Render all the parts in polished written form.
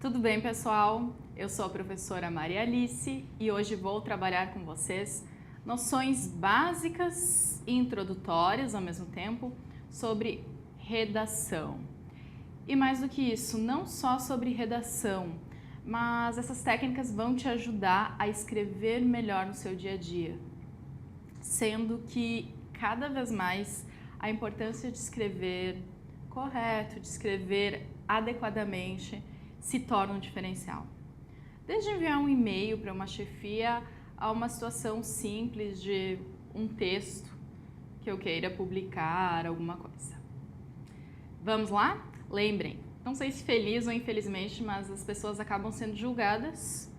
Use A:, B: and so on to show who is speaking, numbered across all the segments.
A: Tudo bem, pessoal? Eu sou a professora Maria Alice e hoje vou trabalhar com vocês noções básicas e introdutórias ao mesmo tempo sobre redação. E mais do que isso, não só sobre redação, mas essas técnicas vão te ajudar a escrever melhor no seu dia a dia, sendo que cada vez mais a importância de escrever correto, de escrever adequadamente, se torna um diferencial. Desde enviar um e-mail para uma chefia a uma situação simples de um texto que eu queira publicar, alguma coisa. Vamos lá? Lembrem, não sei se feliz ou infelizmente, mas as pessoas acabam sendo julgadas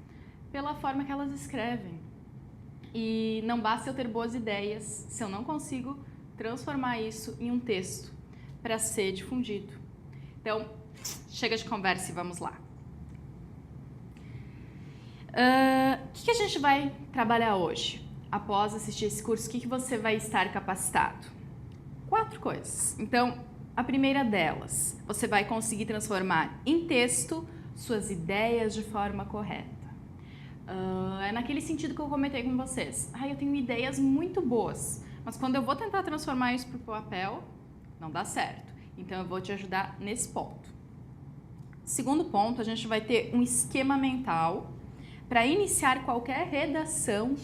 A: pela forma que elas escrevem. E não basta eu ter boas ideias se eu não consigo transformar isso em um texto para ser difundido. Então, chega de conversa e vamos lá. O que a gente vai trabalhar hoje? Após assistir esse curso, o que você vai estar capacitado? 4 coisas. Então, a primeira delas, você vai conseguir transformar em texto suas ideias de forma correta. É naquele sentido que eu comentei com vocês. Eu tenho ideias muito boas, mas quando eu vou tentar transformar isso para o papel, não dá certo. Então, eu vou te ajudar nesse ponto. Segundo ponto, a gente vai ter um esquema mental para iniciar qualquer redação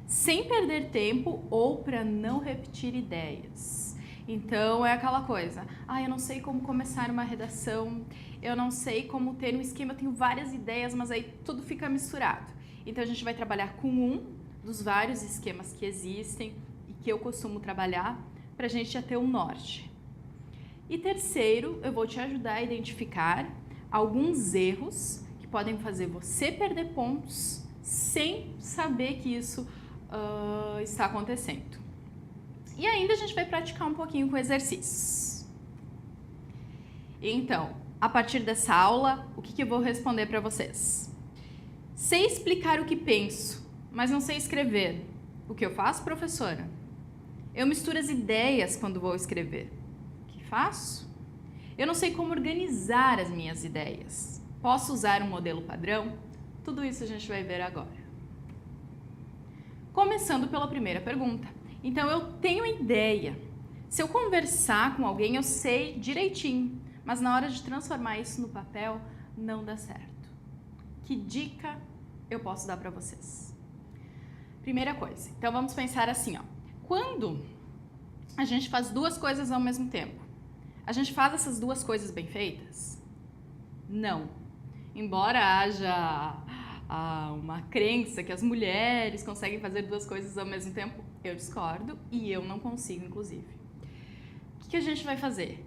A: sem perder tempo ou para não repetir ideias. Então, é aquela coisa, eu não sei como começar uma redação, eu não sei como ter um esquema, eu tenho várias ideias, mas aí tudo fica misturado. Então, a gente vai trabalhar com um dos vários esquemas que existem e que eu costumo trabalhar para a gente já ter um norte. E terceiro, eu vou te ajudar a identificar alguns erros que podem fazer você perder pontos sem saber que isso está acontecendo. E ainda a gente vai praticar um pouquinho com exercícios. Então, a partir dessa aula, o que eu vou responder para vocês? Sei explicar o que penso, mas não sei escrever. O que eu faço, professora? Eu misturo as ideias quando vou escrever. O que faço? Eu não sei como organizar as minhas ideias. Posso usar um modelo padrão? Tudo isso a gente vai ver agora. Começando pela primeira pergunta. Então, eu tenho ideia. Se eu conversar com alguém, eu sei direitinho, mas na hora de transformar isso no papel, não dá certo. Que dica eu posso dar para vocês? Primeira coisa, então vamos pensar assim, quando a gente faz duas coisas ao mesmo tempo, a gente faz essas duas coisas bem feitas? Não. Embora haja uma crença que as mulheres conseguem fazer duas coisas ao mesmo tempo, eu discordo e eu não consigo, inclusive. O que a gente vai fazer?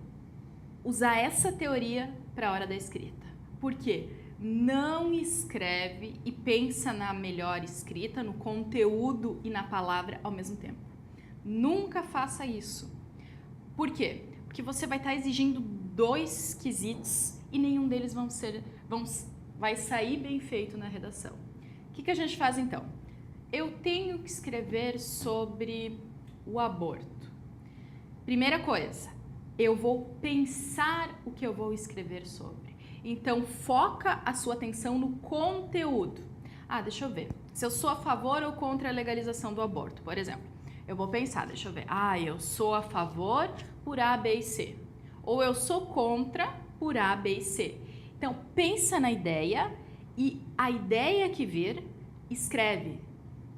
A: Usar essa teoria para a hora da escrita. Por quê? Não escreve e pensa na melhor escrita, no conteúdo e na palavra ao mesmo tempo. Nunca faça isso. Por quê? Porque você vai estar exigindo 2 quesitos e nenhum deles vai sair bem feito na redação. O que a gente faz então? Eu tenho que escrever sobre o aborto. Primeira coisa, eu vou pensar o que eu vou escrever sobre. Então, foca a sua atenção no conteúdo. Deixa eu ver. Se eu sou a favor ou contra a legalização do aborto, por exemplo. Eu vou pensar, deixa eu ver. Eu sou a favor por A, B e C. Ou eu sou contra por A, B e C. Então, pensa na ideia e a ideia que vir, escreve.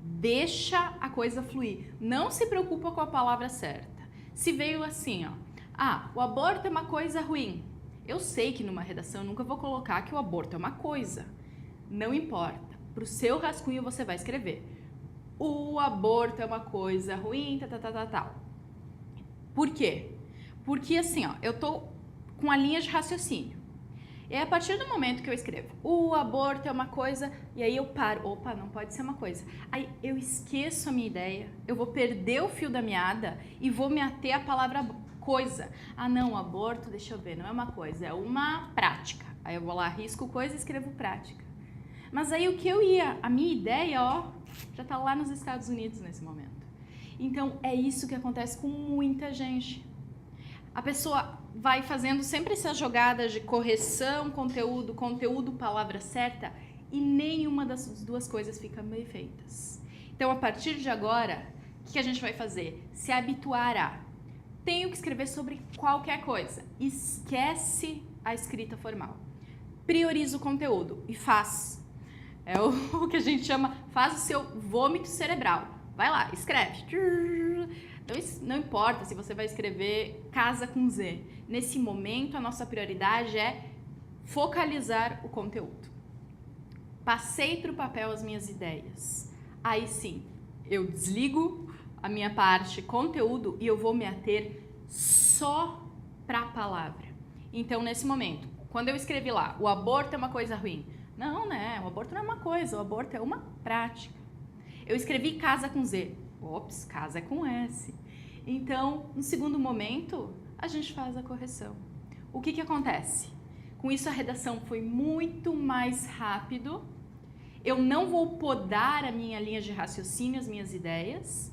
A: Deixa a coisa fluir. Não se preocupa com a palavra certa. Se veio assim, o aborto é uma coisa ruim. Eu sei que numa redação eu nunca vou colocar que o aborto é uma coisa. Não importa. Para o seu rascunho você vai escrever. O aborto é uma coisa ruim, tal. Por quê? Porque assim, eu tô com a linha de raciocínio. E a partir do momento que eu escrevo, o aborto é uma coisa, e aí eu paro, opa, não pode ser uma coisa. Aí eu esqueço a minha ideia, eu vou perder o fio da meada e vou me ater à palavra coisa. não, aborto, deixa eu ver, não é uma coisa, é uma prática. Aí eu vou lá, risco coisa e escrevo prática. Mas aí a minha ideia, já tá lá nos Estados Unidos nesse momento. Então, é isso que acontece com muita gente. A pessoa vai fazendo sempre essas jogadas de correção, conteúdo, palavra certa, e nenhuma das duas coisas fica bem feitas. Então, a partir de agora, o que a gente vai fazer? Se habituar a: tenho que escrever sobre qualquer coisa. Esquece a escrita formal. Prioriza o conteúdo e faz. É o que a gente chama, faz o seu vômito cerebral. Vai lá, escreve. Não importa se você vai escrever casa com Z. Nesse momento, a nossa prioridade é focalizar o conteúdo. Passei para o papel as minhas ideias. Aí sim, eu desligo a minha parte conteúdo e eu vou me ater só para a palavra. Então, nesse momento, quando eu escrevi lá, o aborto é uma coisa ruim. Não, né? O aborto não é uma coisa, o aborto é uma prática. Eu escrevi casa com Z. Ops, casa é com S. Então, no segundo momento, a gente faz a correção. O que acontece? Com isso, a redação foi muito mais rápido. Eu não vou podar a minha linha de raciocínio, as minhas ideias.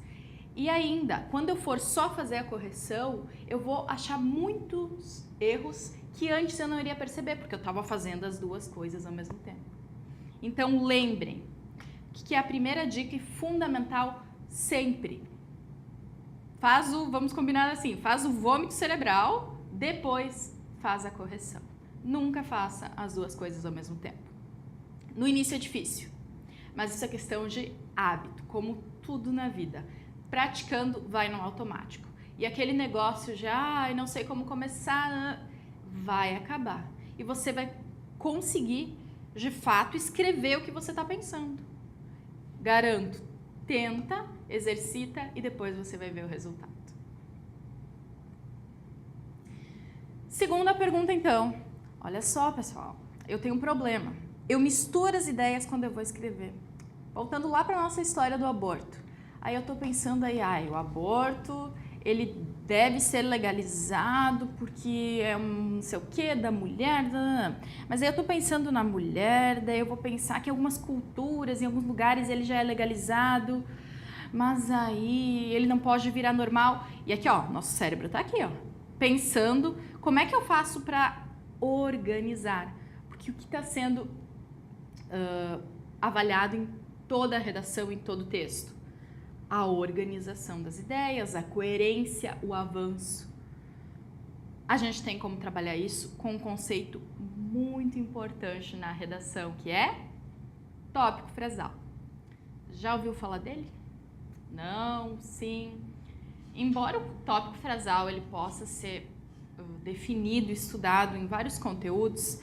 A: E ainda, quando eu for só fazer a correção, eu vou achar muitos erros que antes eu não iria perceber, porque eu estava fazendo as duas coisas ao mesmo tempo. Então, lembrem, que é a primeira dica e fundamental sempre. Vamos combinar assim, faz o vômito cerebral, depois faz a correção. Nunca faça as duas coisas ao mesmo tempo. No início é difícil, mas isso é questão de hábito, como tudo na vida. Praticando, vai no automático. E aquele negócio de, não sei como começar, vai acabar. E você vai conseguir, de fato, escrever o que você está pensando. Garanto, tenta, exercita e depois você vai ver o resultado. Segunda pergunta, então. Olha só, pessoal, eu tenho um problema. Eu misturo as ideias quando eu vou escrever. Voltando lá para a nossa história do aborto. Aí eu tô pensando aí, o aborto, ele deve ser legalizado porque é não sei o que, da mulher, mas aí eu tô pensando na mulher, daí eu vou pensar que em algumas culturas, em alguns lugares ele já é legalizado, mas aí ele não pode virar normal. E aqui, nosso cérebro tá aqui, pensando como é que eu faço para organizar, porque o que está sendo avaliado em toda a redação, em todo o texto? A organização das ideias, a coerência, o avanço. A gente tem como trabalhar isso com um conceito muito importante na redação, que é tópico frasal. Já ouviu falar dele? Não, sim. Embora o tópico frasal ele possa ser definido, estudado em vários conteúdos,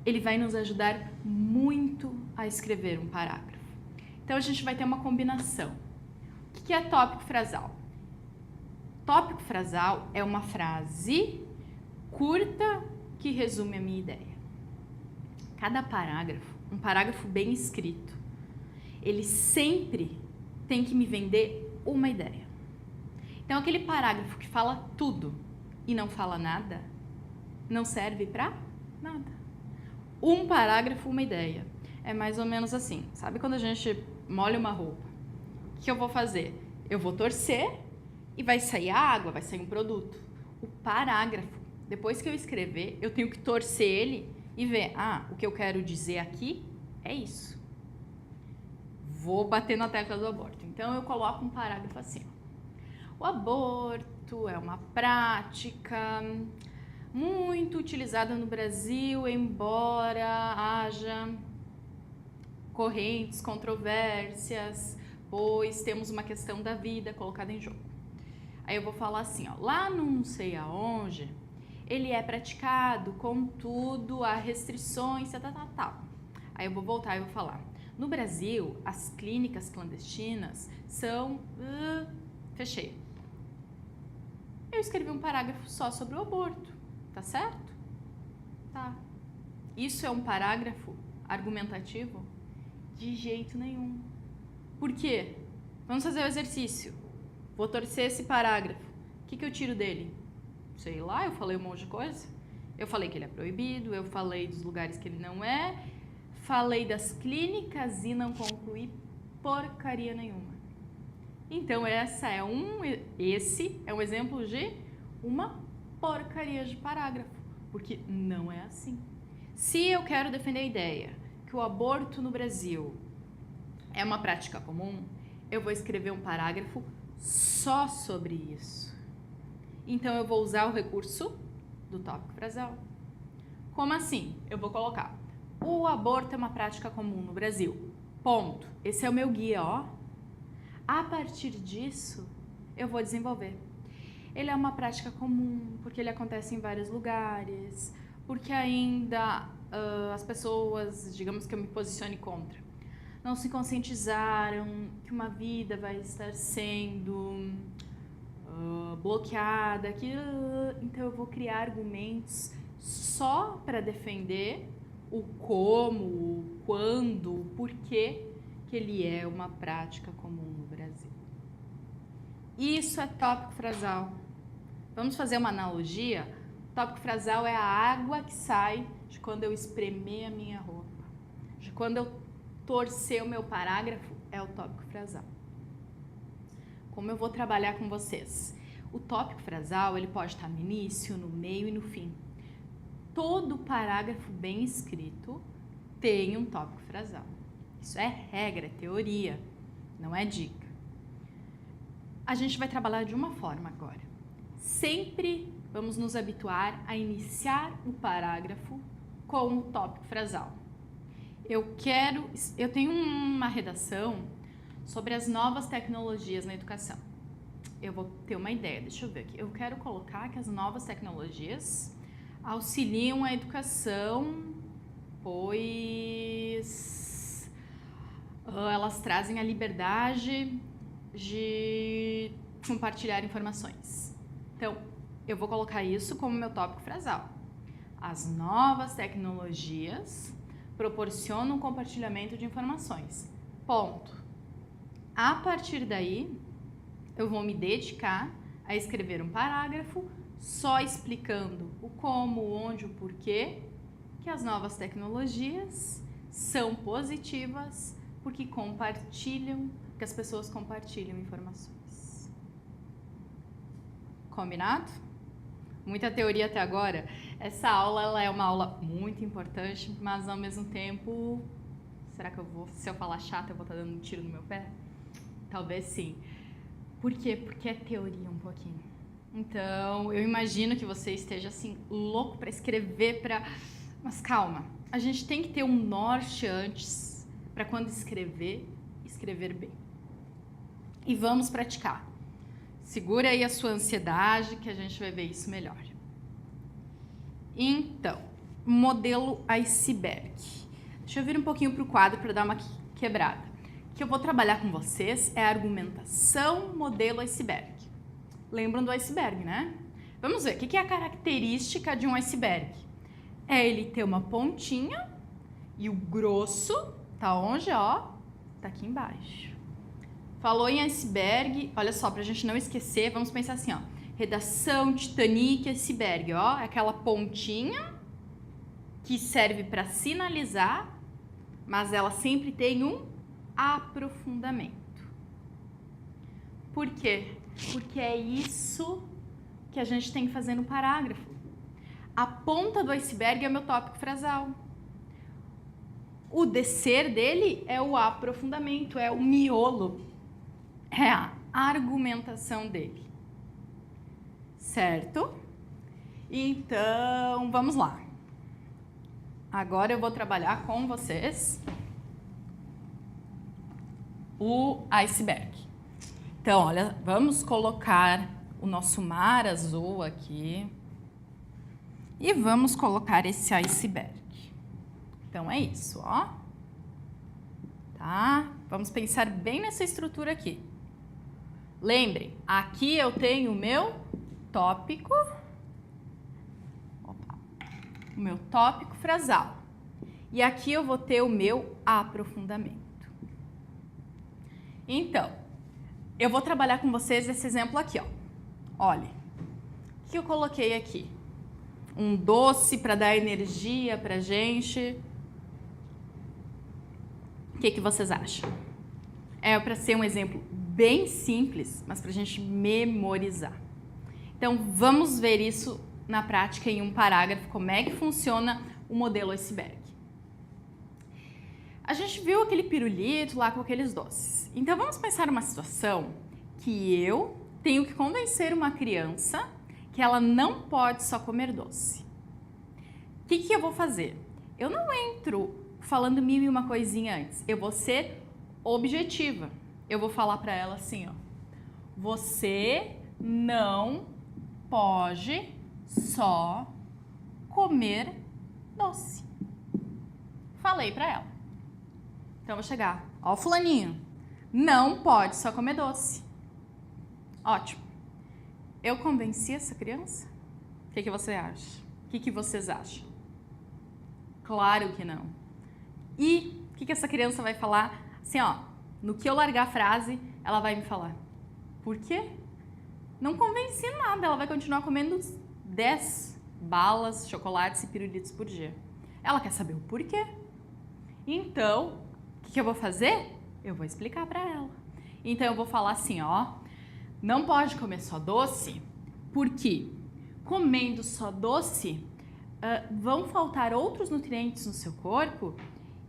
A: ele vai nos ajudar muito a escrever um parágrafo. Então a gente vai ter uma combinação. O que é tópico frasal? Tópico frasal é uma frase curta que resume a minha ideia. Cada parágrafo, um parágrafo bem escrito, ele sempre tem que me vender uma ideia. Então, aquele parágrafo que fala tudo e não fala nada, não serve para nada. Um parágrafo, uma ideia. É mais ou menos assim. Sabe quando a gente molha uma roupa? O que eu vou fazer? Eu vou torcer e vai sair água, vai sair um produto. O parágrafo, depois que eu escrever, eu tenho que torcer ele e ver, o que eu quero dizer aqui é isso. Vou bater na tecla do aborto. Então, eu coloco um parágrafo assim. O aborto é uma prática muito utilizada no Brasil, embora haja correntes, controvérsias, pois temos uma questão da vida colocada em jogo. Aí eu vou falar assim, lá no não sei aonde, ele é praticado, contudo, há restrições, tal. Aí eu vou voltar e vou falar, no Brasil, as clínicas clandestinas são... fechei. Eu escrevi um parágrafo só sobre o aborto, tá certo? Tá. Isso é um parágrafo argumentativo? De jeito nenhum. Por quê? Vamos fazer o exercício. Vou torcer esse parágrafo. O que eu tiro dele? Sei lá, eu falei um monte de coisa. Eu falei que ele é proibido, eu falei dos lugares que ele não é, falei das clínicas e não concluí porcaria nenhuma. Então, esse é um exemplo de uma porcaria de parágrafo, porque não é assim. Se eu quero defender a ideia que o aborto no Brasil é uma prática comum, eu vou escrever um parágrafo só sobre isso. Então, eu vou usar o recurso do tópico frasal. Como assim? Eu vou colocar: o aborto é uma prática comum no Brasil. Ponto. Esse é o meu guia, ó. A partir disso, eu vou desenvolver. Ele é uma prática comum, porque ele acontece em vários lugares, porque ainda as pessoas, digamos que eu me posicione contra, não se conscientizaram que uma vida vai estar sendo bloqueada, então eu vou criar argumentos só para defender o como, o quando, o porquê que ele é uma prática comum no Brasil. Isso é tópico frasal. Vamos fazer uma analogia? Tópico frasal é a água que sai de quando eu espremer a minha roupa, de quando eu torcer o meu parágrafo, é o tópico frasal. Como eu vou trabalhar com vocês? O tópico frasal, ele pode estar no início, no meio e no fim. Todo parágrafo bem escrito tem um tópico frasal. Isso é regra, é teoria, não é dica. A gente vai trabalhar de uma forma agora. Sempre vamos nos habituar a iniciar o parágrafo com o tópico frasal. Eu tenho uma redação sobre as novas tecnologias na educação. Eu vou ter uma ideia, deixa eu ver aqui. Eu quero colocar que as novas tecnologias auxiliam a educação, pois elas trazem a liberdade de compartilhar informações. Então, eu vou colocar isso como meu tópico frasal. As novas tecnologias proporcionam compartilhamento de informações. Ponto. A partir daí, eu vou me dedicar a escrever um parágrafo só explicando o como, o onde, o porquê que as novas tecnologias são positivas porque que as pessoas compartilham informações. Combinado? Muita teoria até agora. Essa aula ela é uma aula muito importante, mas ao mesmo tempo, será que se eu falar chato, eu vou estar dando um tiro no meu pé? Talvez sim. Por quê? Porque é teoria um pouquinho. Então, eu imagino que você esteja assim, louco para escrever, mas calma. A gente tem que ter um norte antes para quando escrever bem. E vamos praticar. Segura aí a sua ansiedade que a gente vai ver isso melhor. Então, modelo iceberg. Deixa eu vir um pouquinho para o quadro para dar uma quebrada. O que eu vou trabalhar com vocês é a argumentação modelo iceberg. Lembram do iceberg, né? Vamos ver, o que é a característica de um iceberg? É ele ter uma pontinha e o grosso tá onde, ó? Tá aqui embaixo. Falou em iceberg, olha só, pra gente não esquecer, vamos pensar assim, ó. Redação, Titanic, iceberg, ó. É aquela pontinha que serve para sinalizar, mas ela sempre tem um aprofundamento. Por quê? Porque é isso que a gente tem que fazer no parágrafo. A ponta do iceberg é o meu tópico frasal. O descer dele é o aprofundamento, é o miolo, é a argumentação dele. Certo? Então, vamos lá. Agora eu vou trabalhar com vocês o iceberg. Então, olha, vamos colocar o nosso mar azul aqui e vamos colocar esse iceberg. Então, é isso, ó. Tá? Vamos pensar bem nessa estrutura aqui. Lembrem, aqui eu tenho o meu tópico, o meu tópico frasal. E aqui eu vou ter o meu aprofundamento. Então, eu vou trabalhar com vocês esse exemplo aqui, ó. Olha, o que eu coloquei aqui? Um doce para dar energia pra gente. O que vocês acham? É para ser um exemplo bem simples, mas para a gente memorizar. Então, vamos ver isso na prática, em um parágrafo, como é que funciona o modelo iceberg. A gente viu aquele pirulito lá com aqueles doces. Então, vamos pensar numa situação que eu tenho que convencer uma criança que ela não pode só comer doce. O que eu vou fazer? Eu não entro falando mil e uma coisinha antes. Eu vou ser objetiva. Eu vou falar para ela assim, ó. Você não pode só comer doce. Falei para ela. Então, eu vou chegar. Ó, fulaninho, não pode só comer doce. Ótimo. Eu convenci essa criança? O que você acha? O que vocês acham? Claro que não. E o que essa criança vai falar? Assim, ó, no que eu largar a frase, ela vai me falar. Por quê? Não convenci nada. Ela vai continuar comendo 10 balas, chocolates e pirulitos por dia. Ela quer saber o porquê. Então, o que eu vou fazer? Eu vou explicar para ela. Então, eu vou falar assim, ó. Não pode comer só doce, porque comendo só doce, vão faltar outros nutrientes no seu corpo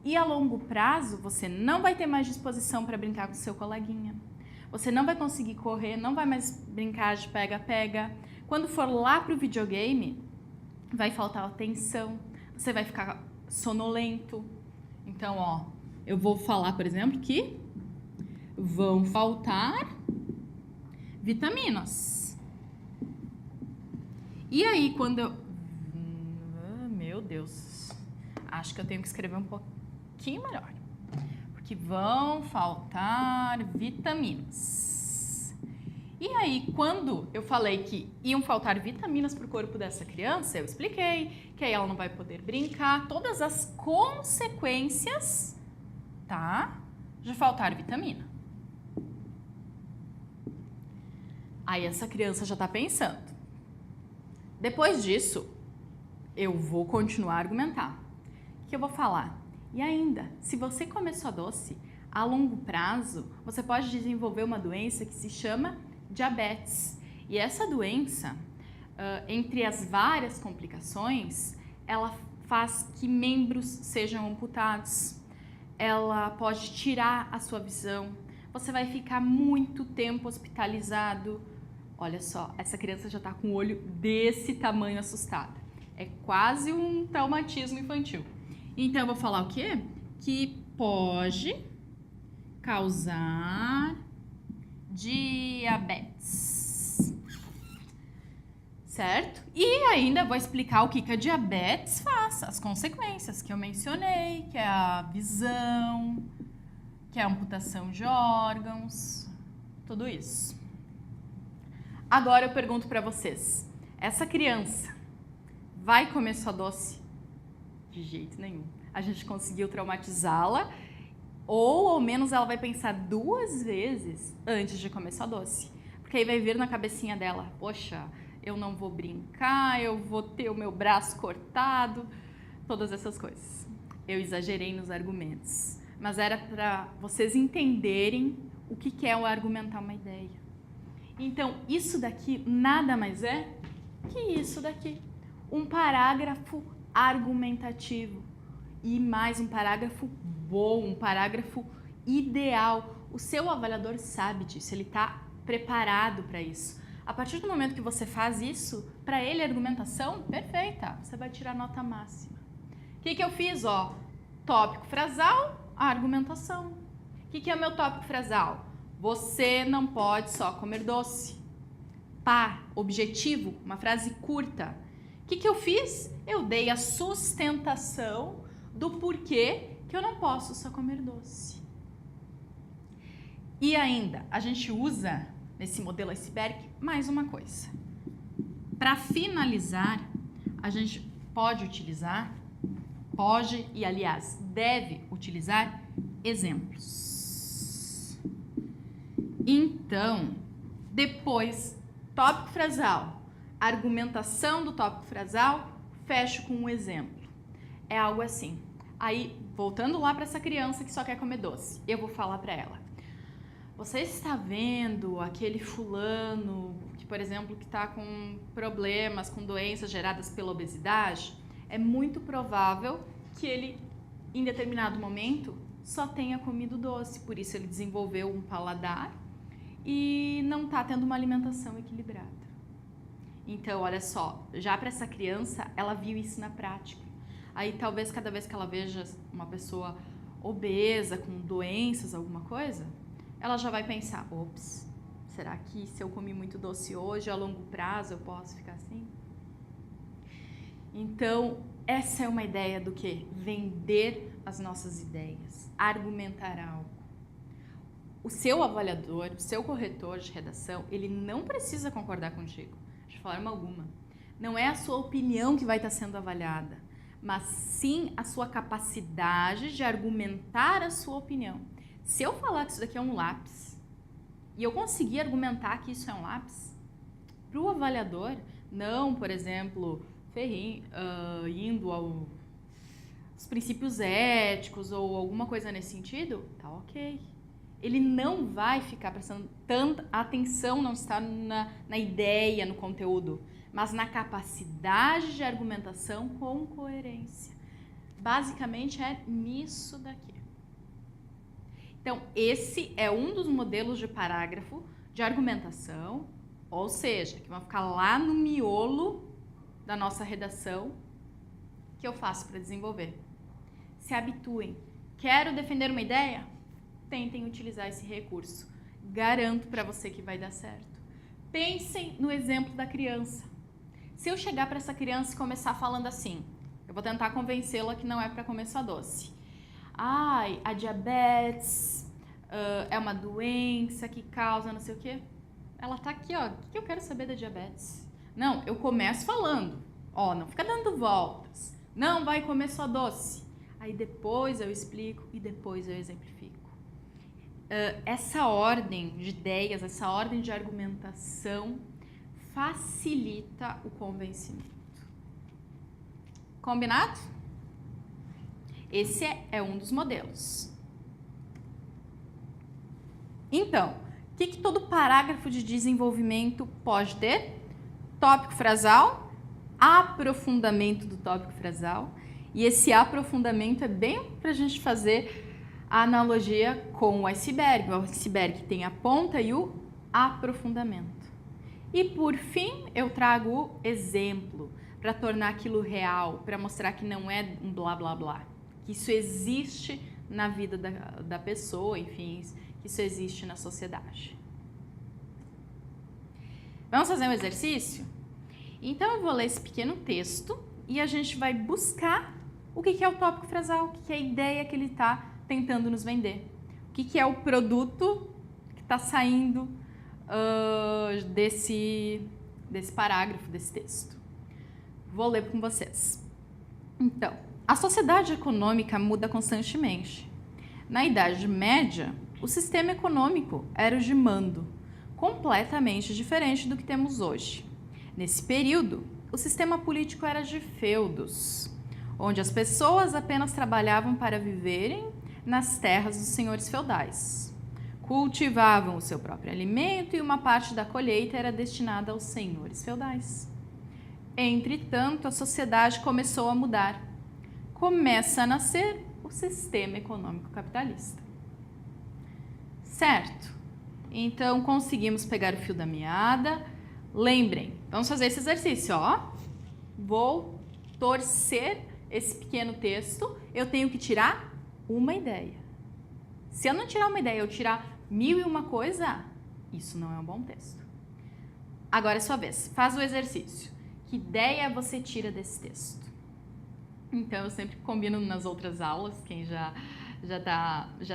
A: e a longo prazo você não vai ter mais disposição para brincar com seu coleguinha. Você não vai conseguir correr, não vai mais brincar de pega-pega. Quando for lá pro videogame, vai faltar atenção, você vai ficar sonolento. Então, ó, eu vou falar, por exemplo, que vão faltar vitaminas. E aí, quando eu... Meu Deus. Acho que eu tenho que escrever um pouquinho melhor. Porque vão faltar vitaminas. E aí, quando eu falei que iam faltar vitaminas para o corpo dessa criança, eu expliquei que aí ela não vai poder brincar. Todas as consequências, tá? De faltar vitamina. Aí essa criança já está pensando. Depois disso, eu vou continuar a argumentar. O que eu vou falar? E ainda, se você comer só doce, a longo prazo, você pode desenvolver uma doença que se chama diabetes. E essa doença, entre as várias complicações, ela faz que membros sejam amputados. Ela pode tirar a sua visão. Você vai ficar muito tempo hospitalizado. Olha só, essa criança já está com o olho desse tamanho assustado. É quase um traumatismo infantil. Então, eu vou falar o quê? Que pode causar diabetes. Certo? E ainda vou explicar o que a diabetes faz, as consequências que eu mencionei, que é a visão, que é a amputação de órgãos, tudo isso. Agora eu pergunto para vocês, essa criança vai comer só doce? De jeito nenhum. A gente conseguiu traumatizá-la, ou ao menos ela vai pensar 2 vezes antes de comer só doce. Porque aí vai vir na cabecinha dela, poxa, eu não vou brincar, eu vou ter o meu braço cortado, todas essas coisas. Eu exagerei nos argumentos, mas era para vocês entenderem o que é o argumentar uma ideia. Então, isso daqui nada mais é que isso daqui. Um parágrafo argumentativo. E mais um parágrafo bom, um parágrafo ideal. O seu avaliador sabe disso, ele está preparado para isso. A partir do momento que você faz isso, para ele a argumentação, perfeita. Você vai tirar nota máxima. O que eu fiz? Ó, tópico frasal, a argumentação. O que é o meu tópico frasal? Você não pode só comer doce. Pá, objetivo, uma frase curta. O que eu fiz? Eu dei a sustentação do porquê que eu não posso só comer doce. E ainda, a gente usa nesse modelo iceberg mais uma coisa. Para finalizar, a gente pode e aliás, deve utilizar exemplos. Então, depois, tópico frasal, argumentação do tópico frasal, fecho com um exemplo. É algo assim. Aí, voltando lá para essa criança que só quer comer doce, eu vou falar para ela. Você está vendo aquele fulano que, por exemplo, que está com problemas, com doenças geradas pela obesidade? É muito provável que ele, em determinado momento, só tenha comido doce. Por isso ele desenvolveu um paladar e não está tendo uma alimentação equilibrada. Então, olha só, já para essa criança, ela viu isso na prática. Aí talvez cada vez que ela veja uma pessoa obesa, com doenças, alguma coisa, ela já vai pensar, ops, será que se eu comi muito doce hoje, a longo prazo eu posso ficar assim? Então, essa é uma ideia do que? Vender as nossas ideias, argumentar algo. O seu avaliador, o seu corretor de redação, ele não precisa concordar contigo, de forma alguma. Não é a sua opinião que vai estar sendo avaliada, mas sim a sua capacidade de argumentar a sua opinião. Se eu falar que isso daqui é um lápis, e eu conseguir argumentar que isso é um lápis, para o avaliador, não, por exemplo, indo aos princípios éticos ou alguma coisa nesse sentido, tá ok. Ele não vai ficar prestando tanta atenção, não está na ideia, no conteúdo, mas na capacidade de argumentação com coerência. Basicamente é nisso daqui. Então, esse é um dos modelos de parágrafo de argumentação, ou seja, que vão ficar lá no miolo da nossa redação, que eu faço para desenvolver. Se habituem. Quero defender uma ideia? Tentem utilizar esse recurso. Garanto para você que vai dar certo. Pensem no exemplo da criança. Se eu chegar para essa criança e começar falando assim, eu vou tentar convencê-la que não é para comer só doce. Ai, a diabetes é uma doença que causa não sei o quê. Ela tá aqui, ó, o que eu quero saber da diabetes? Não, eu começo falando, ó, não fica dando voltas. Não vai comer só doce. Aí depois eu explico e depois eu exemplifico. Essa ordem de ideias, essa ordem de argumentação facilita o convencimento. Combinado? Esse é um dos modelos. Então, o que todo parágrafo de desenvolvimento pode ter? Tópico frasal, aprofundamento do tópico frasal. E esse aprofundamento é bem para a gente fazer a analogia com o iceberg. O iceberg tem a ponta e o aprofundamento. E por fim, eu trago o exemplo para tornar aquilo real, para mostrar que não é um blá blá blá, que isso existe na vida da pessoa, enfim, que isso existe na sociedade. Vamos fazer um exercício? Então eu vou ler esse pequeno texto e a gente vai buscar o que é o tópico frasal, o que é a ideia que ele está tentando nos vender, o que é o produto que está saindo desse parágrafo, desse texto. Vou ler com vocês. Então, a sociedade econômica muda constantemente. Na Idade Média, o sistema econômico era o de mando, completamente diferente do que temos hoje. Nesse período, o sistema político era de feudos, onde as pessoas apenas trabalhavam para viverem nas terras dos senhores feudais. Cultivavam o seu próprio alimento e uma parte da colheita era destinada aos senhores feudais. Entretanto, a sociedade começou a mudar. Começa a nascer o sistema econômico capitalista. Certo? Então, conseguimos pegar o fio da meada. Lembrem, vamos fazer esse exercício, ó. Vou torcer esse pequeno texto, eu tenho que tirar uma ideia. Se eu não tirar uma ideia, eu tirar 1001 coisa, isso não é um bom texto. Agora é sua vez, faz o exercício. Que ideia você tira desse texto? Então, eu sempre combino nas outras aulas, quem já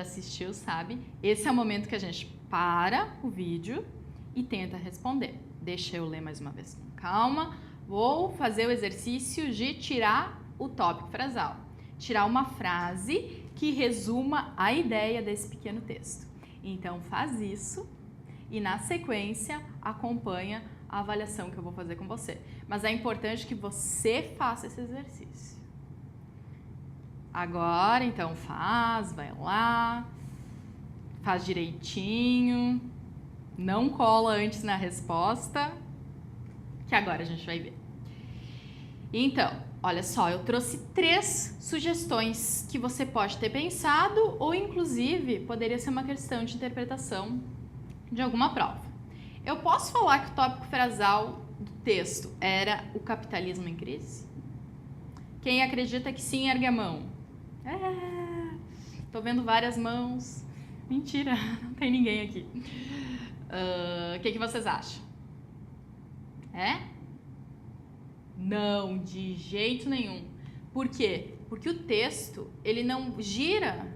A: assistiu sabe. Esse é o momento que a gente para o vídeo e tenta responder. Deixa eu ler mais uma vez com calma. Vou fazer o exercício de tirar o tópico frasal. Tirar uma frase que resuma a ideia desse pequeno texto. Então, faz isso e, na sequência, acompanha a avaliação que eu vou fazer com você. Mas é importante que você faça esse exercício. Agora, então, vai lá. Faz direitinho, não cola antes na resposta, que agora a gente vai ver. Então, olha só, eu trouxe 3 sugestões que você pode ter pensado ou, inclusive, poderia ser uma questão de interpretação de alguma prova. Eu posso falar que o tópico frasal do texto era o capitalismo em crise? Quem acredita que sim, ergue a mão. Tô vendo várias mãos. Mentira, não tem ninguém aqui. O que vocês acham? Não, de jeito nenhum. Por quê? Porque o texto, ele não gira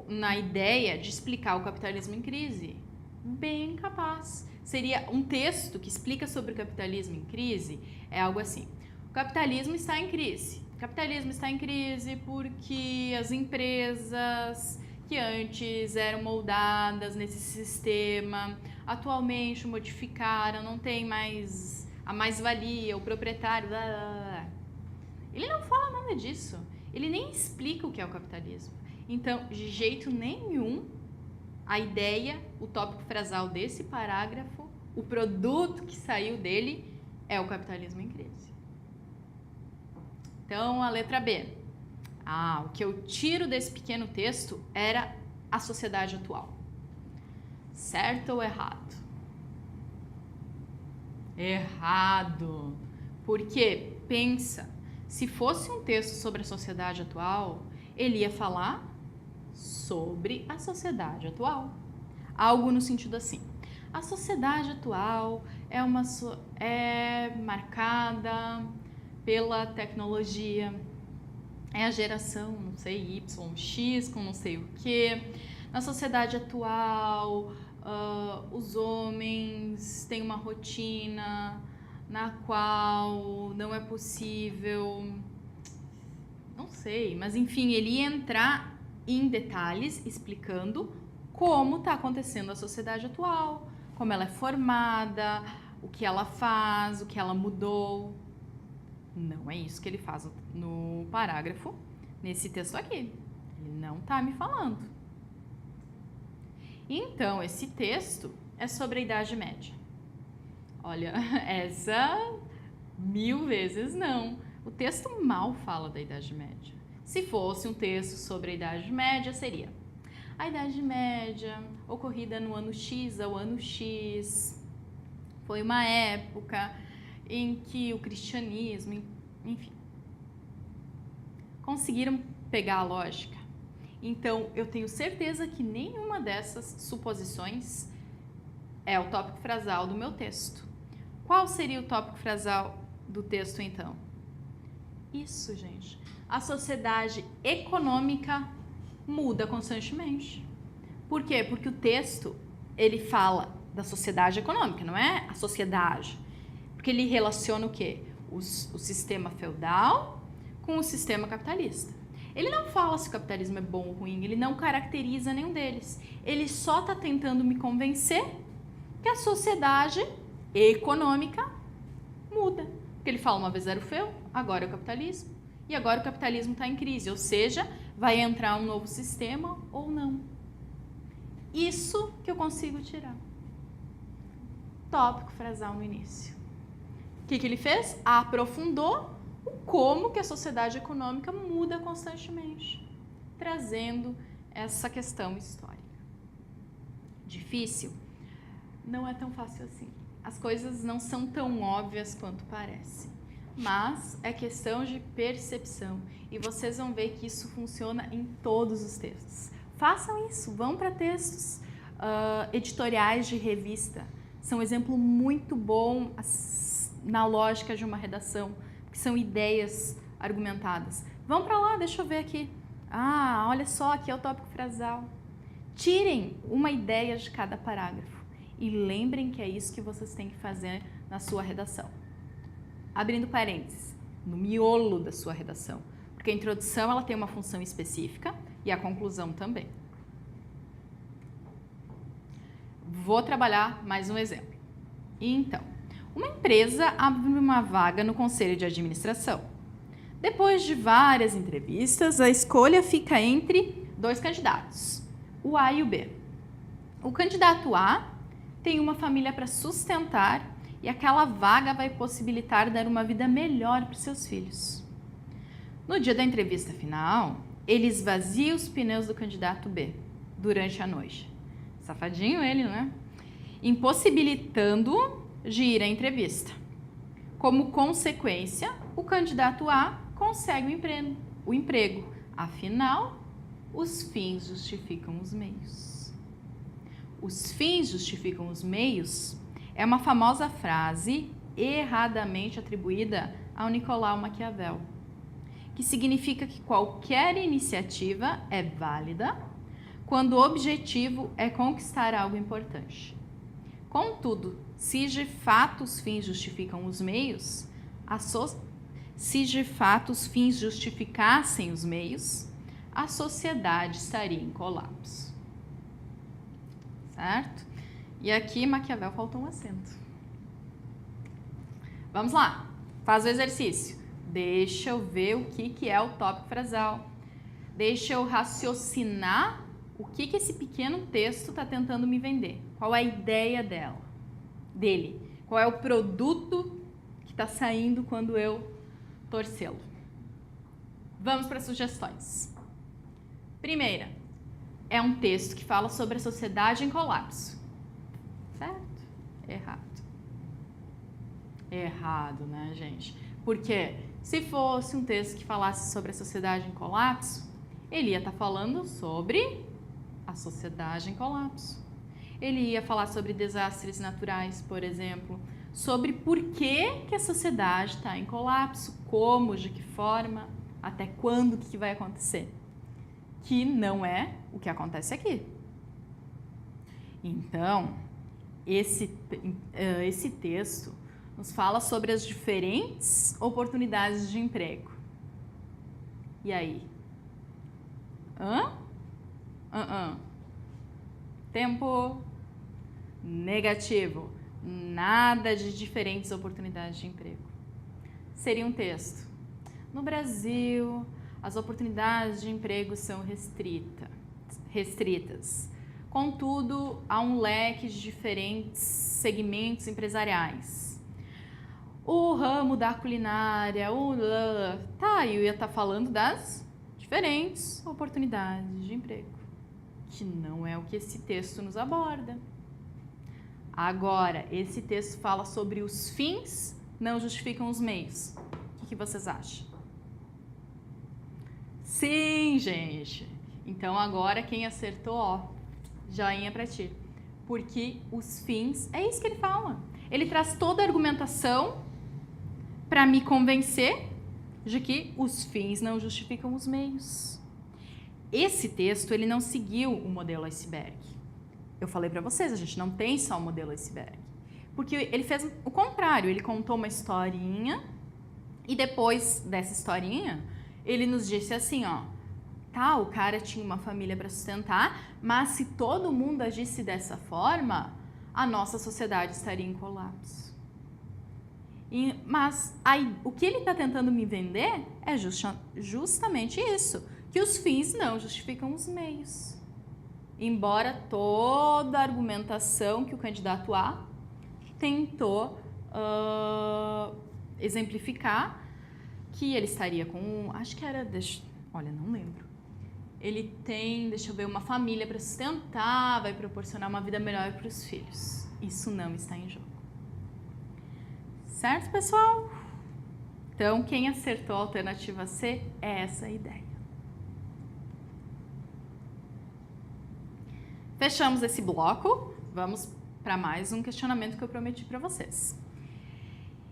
A: na ideia de explicar o capitalismo em crise. Bem capaz. Seria um texto que explica sobre o capitalismo em crise, é algo assim. O capitalismo está em crise. O capitalismo está em crise porque as empresas que antes eram moldadas nesse sistema, atualmente modificaram, não tem mais a mais-valia, o proprietário, Ele não fala nada disso. Ele nem explica o que é o capitalismo. Então, de jeito nenhum, a ideia, o tópico frasal desse parágrafo, o produto que saiu dele é o capitalismo em crise. Então, a letra B. O que eu tiro desse pequeno texto era a sociedade atual. Certo ou errado? Errado. Porque, pensa, se fosse um texto sobre a sociedade atual, ele ia falar sobre a sociedade atual. Algo no sentido assim. A sociedade atual é marcada pela tecnologia, é a geração, não sei, Y, X, com não sei o quê. Na sociedade atual, os homens têm uma rotina na qual não é possível, não sei, mas enfim, ele ia entrar em detalhes explicando como está acontecendo a sociedade atual, como ela é formada, o que ela faz, o que ela mudou. Não é isso que ele faz no parágrafo, nesse texto aqui. Ele não está me falando. Então, esse texto é sobre a Idade Média. Olha, essa 1000 vezes não. O texto mal fala da Idade Média. Se fosse um texto sobre a Idade Média, seria a Idade Média, ocorrida no ano X ao ano X, foi uma época em que o cristianismo, enfim, conseguiram pegar a lógica. Então, eu tenho certeza que nenhuma dessas suposições é o tópico frasal do meu texto. Qual seria o tópico frasal do texto, então? Isso, gente. A sociedade econômica muda constantemente. Por quê? Porque o texto, ele fala da sociedade econômica, não é a sociedade. Porque ele relaciona o quê? O sistema feudal com o sistema capitalista. Ele não fala se o capitalismo é bom ou ruim, ele não caracteriza nenhum deles. Ele só está tentando me convencer que a sociedade econômica muda. Porque ele fala, uma vez era o feu, agora é o capitalismo. E agora o capitalismo está em crise, ou seja, vai entrar um novo sistema ou não. Isso que eu consigo tirar. Tópico frasal no início. O que ele fez? Aprofundou o como que a sociedade econômica muda constantemente, trazendo essa questão histórica. Difícil? Não é tão fácil assim. As coisas não são tão óbvias quanto parecem, mas é questão de percepção e vocês vão ver que isso funciona em todos os textos. Façam isso, vão para textos editoriais de revista. São um exemplo muito bom na lógica de uma redação, que são ideias argumentadas. Vão para lá, deixa eu ver aqui. Olha só, aqui é o tópico frasal. Tirem uma ideia de cada parágrafo e lembrem que é isso que vocês têm que fazer na sua redação. Abrindo parênteses, no miolo da sua redação, porque a introdução ela tem uma função específica e a conclusão também. Vou trabalhar mais um exemplo. Então, uma empresa abre uma vaga no conselho de administração. Depois de várias entrevistas, a escolha fica entre 2 candidatos, o A e o B. O candidato A tem uma família para sustentar e aquela vaga vai possibilitar dar uma vida melhor para os seus filhos. No dia da entrevista final, ele esvazia os pneus do candidato B durante a noite. Safadinho ele, né? Impossibilitando-o de ir à entrevista. Como consequência, o candidato A consegue o emprego. Afinal, os fins justificam os meios. Os fins justificam os meios é uma famosa frase erradamente atribuída ao Nicolau Maquiavel, que significa que qualquer iniciativa é válida quando o objetivo é conquistar algo importante. Contudo, se de fato os fins justificam os meios, se de fato os fins justificassem os meios, a sociedade estaria em colapso. Certo? E aqui Maquiavel faltou um acento. Vamos lá, faz o exercício. Deixa eu ver o que é o tópico frasal. Deixa eu raciocinar o que esse pequeno texto está tentando me vender. Qual é a ideia dele? Qual é o produto que está saindo quando eu torcê-lo? Vamos para as sugestões. Primeira, é um texto que fala sobre a sociedade em colapso. Certo? Errado. Errado, né, gente? Porque se fosse um texto que falasse sobre a sociedade em colapso, ele ia estar falando sobre a sociedade em colapso. Ele ia falar sobre desastres naturais, por exemplo, sobre por que a sociedade está em colapso, como, de que forma, até quando, o que vai acontecer. Que não é o que acontece aqui. Então, esse texto nos fala sobre as diferentes oportunidades de emprego. E aí? Tempo negativo. Nada de diferentes oportunidades de emprego. Seria um texto. No Brasil, as oportunidades de emprego são restritas. Contudo, há um leque de diferentes segmentos empresariais. O ramo da culinária, eu ia estar falando das diferentes oportunidades de emprego, que não é o que esse texto nos aborda. Agora, esse texto fala sobre os fins não justificam os meios. O que vocês acham? Sim, gente. Então, agora quem acertou, ó, joinha pra ti. Porque os fins, é isso que ele fala. Ele traz toda a argumentação para me convencer de que os fins não justificam os meios. Esse texto, ele não seguiu o modelo iceberg. Eu falei para vocês, a gente não tem só o modelo iceberg. Porque ele fez o contrário, ele contou uma historinha e depois dessa historinha, ele nos disse assim, ó, tá, o cara tinha uma família para sustentar, mas se todo mundo agisse dessa forma, a nossa sociedade estaria em colapso. Mas aí, o que ele está tentando me vender é justamente isso, que os fins não justificam os meios. Embora toda a argumentação que o candidato A tentou exemplificar, que ele estaria com, acho que era, olha, não lembro. Ele tem, deixa eu ver, uma família para sustentar, vai proporcionar uma vida melhor para os filhos. Isso não está em jogo. Certo, pessoal? Então, quem acertou a alternativa C é essa a ideia. Fechamos esse bloco, vamos para mais um questionamento que eu prometi para vocês.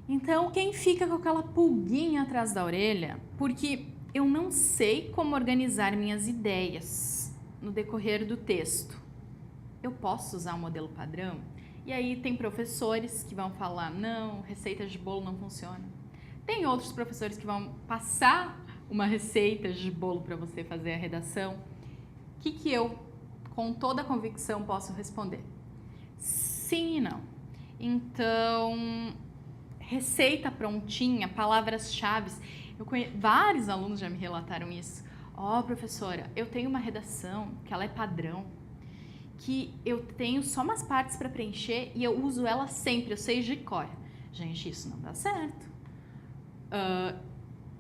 A: Então, quem fica com aquela pulguinha atrás da orelha, porque eu não sei como organizar minhas ideias no decorrer do texto. Eu posso usar um modelo padrão? E aí tem professores que vão falar, não, receita de bolo não funciona. Tem outros professores que vão passar uma receita de bolo para você fazer a redação. O que eu, com toda a convicção, posso responder? Sim e não. Então, receita prontinha, palavras-chave. Vários alunos já me relataram isso. Ó, professora, eu tenho uma redação que ela é padrão, que eu tenho só umas partes para preencher e eu uso ela sempre, eu sei de cor. Gente, isso não dá certo.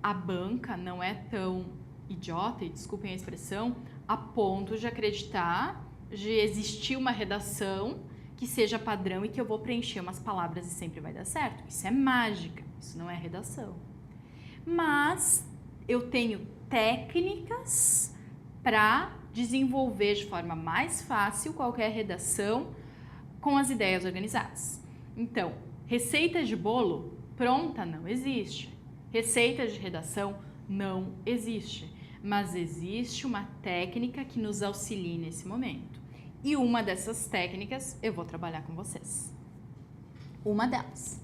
A: A banca não é tão idiota, e desculpem a expressão, a ponto de acreditar de existir uma redação que seja padrão e que eu vou preencher umas palavras e sempre vai dar certo. Isso é mágica, isso não é redação. Mas eu tenho técnicas para desenvolver de forma mais fácil qualquer redação com as ideias organizadas. Então, receita de bolo pronta não existe. Receita de redação não existe. Mas existe uma técnica que nos auxilie nesse momento. E uma dessas técnicas eu vou trabalhar com vocês. Uma delas.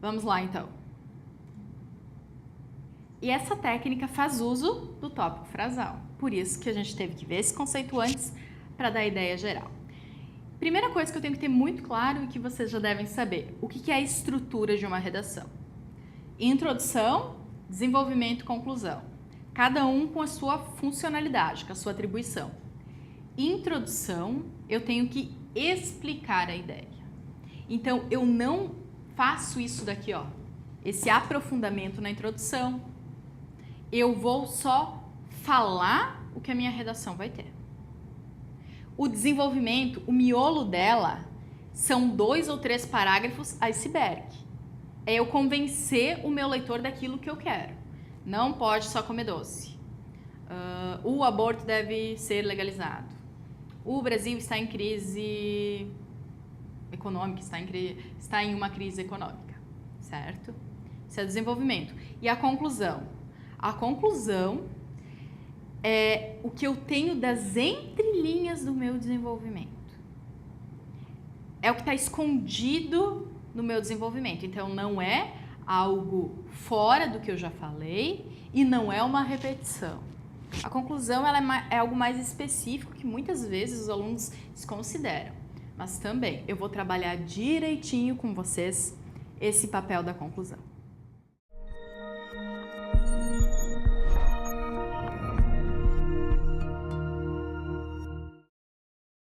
A: Vamos lá, então. E essa técnica faz uso do tópico frasal. Por isso que a gente teve que ver esse conceito antes para dar a ideia geral. Primeira coisa que eu tenho que ter muito claro e que vocês já devem saber. O que é a estrutura de uma redação? Introdução, desenvolvimento e conclusão. Cada um com a sua funcionalidade, com a sua atribuição. Introdução, eu tenho que explicar a ideia. Então, eu não faço isso daqui, ó, esse aprofundamento na introdução. Eu vou só falar o que a minha redação vai ter. O desenvolvimento, o miolo dela, são 2 ou 3 parágrafos iceberg. É eu convencer o meu leitor daquilo que eu quero. Não pode só comer doce. O aborto deve ser legalizado. O Brasil está em crise econômica, está em uma crise econômica, certo? Isso é desenvolvimento. E a conclusão? A conclusão é o que eu tenho das entrelinhas do meu desenvolvimento. É o que está escondido no meu desenvolvimento. Então, não é algo fora do que eu já falei e não é uma repetição. A conclusão ela é algo mais específico que muitas vezes os alunos desconsideram. Mas também eu vou trabalhar direitinho com vocês esse papel da conclusão.